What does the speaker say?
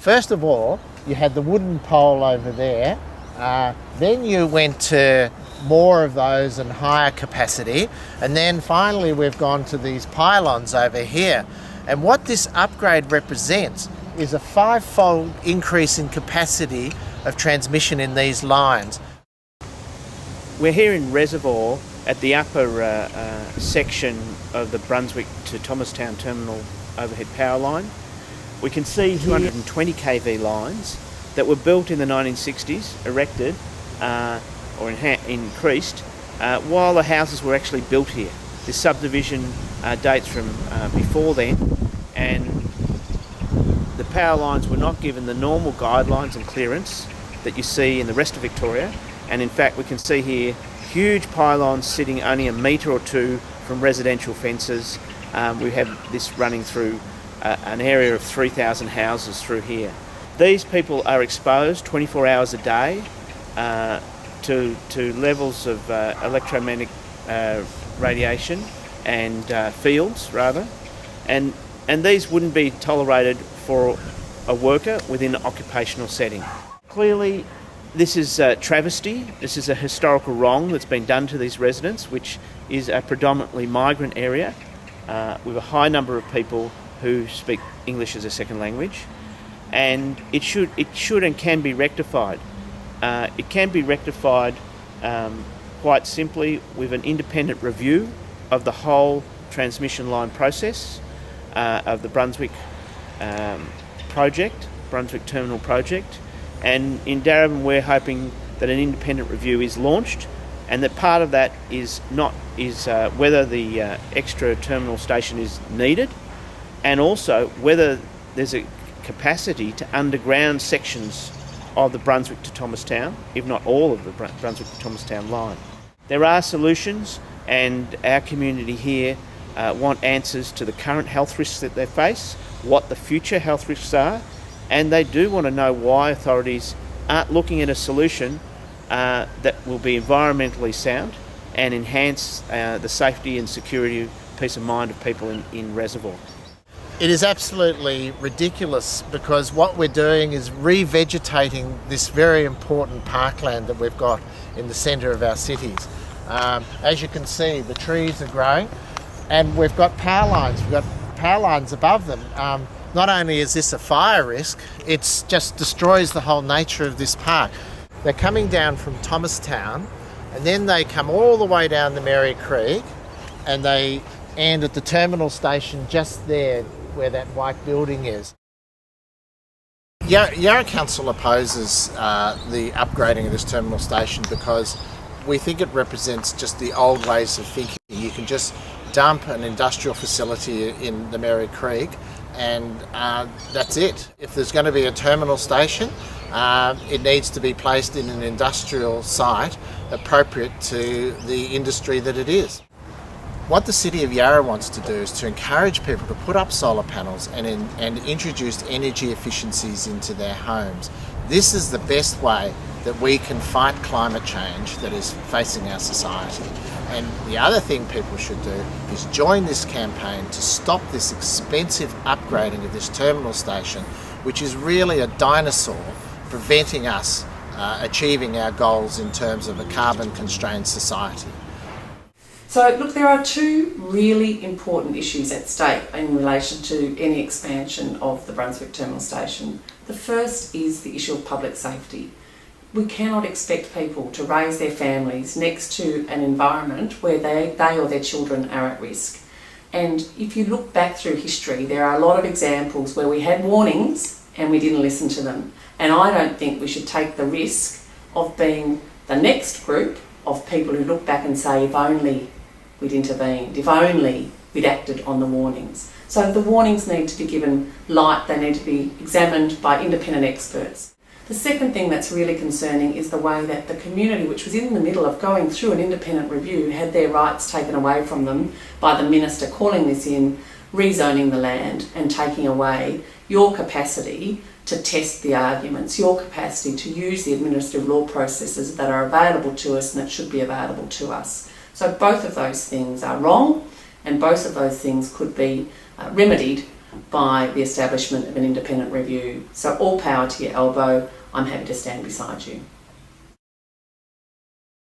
First of all, you had the wooden pole over there. Then you went to more of those and higher capacity. And then finally we've gone to these pylons over here. And what this upgrade represents is a 5-fold increase in capacity of transmission in these lines. We're here in Reservoir at the upper section of the Brunswick to Thomastown Terminal overhead power line. We can see 220 kV lines that were built in the 1960s, erected or increased while the houses were actually built here. This subdivision dates from before then, and the power lines were not given the normal guidelines and clearance that you see in the rest of Victoria. And in fact, we can see here huge pylons sitting only a metre or two from residential fences. We have this running through an area of 3,000 houses through here. These people are exposed 24 hours a day to levels of electromagnetic radiation and fields rather, and these wouldn't be tolerated for a worker within an occupational setting. Clearly, this is a travesty. This is a historical wrong that's been done to these residents, which is a predominantly migrant area with a high number of people who speak English as a second language, and it should and can be rectified. It can be rectified quite simply with an independent review of the whole transmission line process of the Brunswick project, Brunswick Terminal project. And in Darebin, we're hoping that an independent review is launched, and that part of that is whether the extra terminal station is needed, and also whether there's a capacity to underground sections of the Brunswick to Thomastown, if not all of the Brunswick to Thomastown line. There are solutions, and our community here want answers to the current health risks that they face, what the future health risks are, and they do want to know why authorities aren't looking at a solution that will be environmentally sound and enhance the safety and security, peace of mind of people in Reservoir. It is absolutely ridiculous, because what we're doing is revegetating this very important parkland that we've got in the centre of our cities. As you can see, the trees are growing, and we've got power lines. We've got power lines above them. Not only is this a fire risk, it just destroys the whole nature of this park. They're coming down from Thomastown, and then they come all the way down the Merry Creek, and they end at the terminal station just there where that white building is. Yarra Council opposes the upgrading of this terminal station because we think it represents just the old ways of thinking. You can just dump an industrial facility in the Merry Creek and that's it. If there's going to be a terminal station, it needs to be placed in an industrial site appropriate to the industry that it is. What the City of Yarra wants to do is to encourage people to put up solar panels and introduce energy efficiencies into their homes. This is the best way that we can fight climate change that is facing our society. And the other thing people should do is join this campaign to stop this expensive upgrading of this terminal station, which is really a dinosaur preventing us achieving our goals in terms of a carbon-constrained society. So look, there are two really important issues at stake in relation to any expansion of the Brunswick Terminal Station. The first is the issue of public safety. We cannot expect people to raise their families next to an environment where they or their children are at risk. And if you look back through history, there are a lot of examples where we had warnings and we didn't listen to them. And I don't think we should take the risk of being the next group of people who look back and say, if only we'd intervened, if only we'd acted on the warnings. So the warnings need to be given light, they need to be examined by independent experts. The second thing that's really concerning is the way that the community, which was in the middle of going through an independent review, had their rights taken away from them by the Minister calling this in, rezoning the land and taking away your capacity to test the arguments, your capacity to use the administrative law processes that are available to us and that should be available to us. So both of those things are wrong, and both of those things could be remedied by the establishment of an independent review. So all power to your elbow. I'm happy to stand beside you.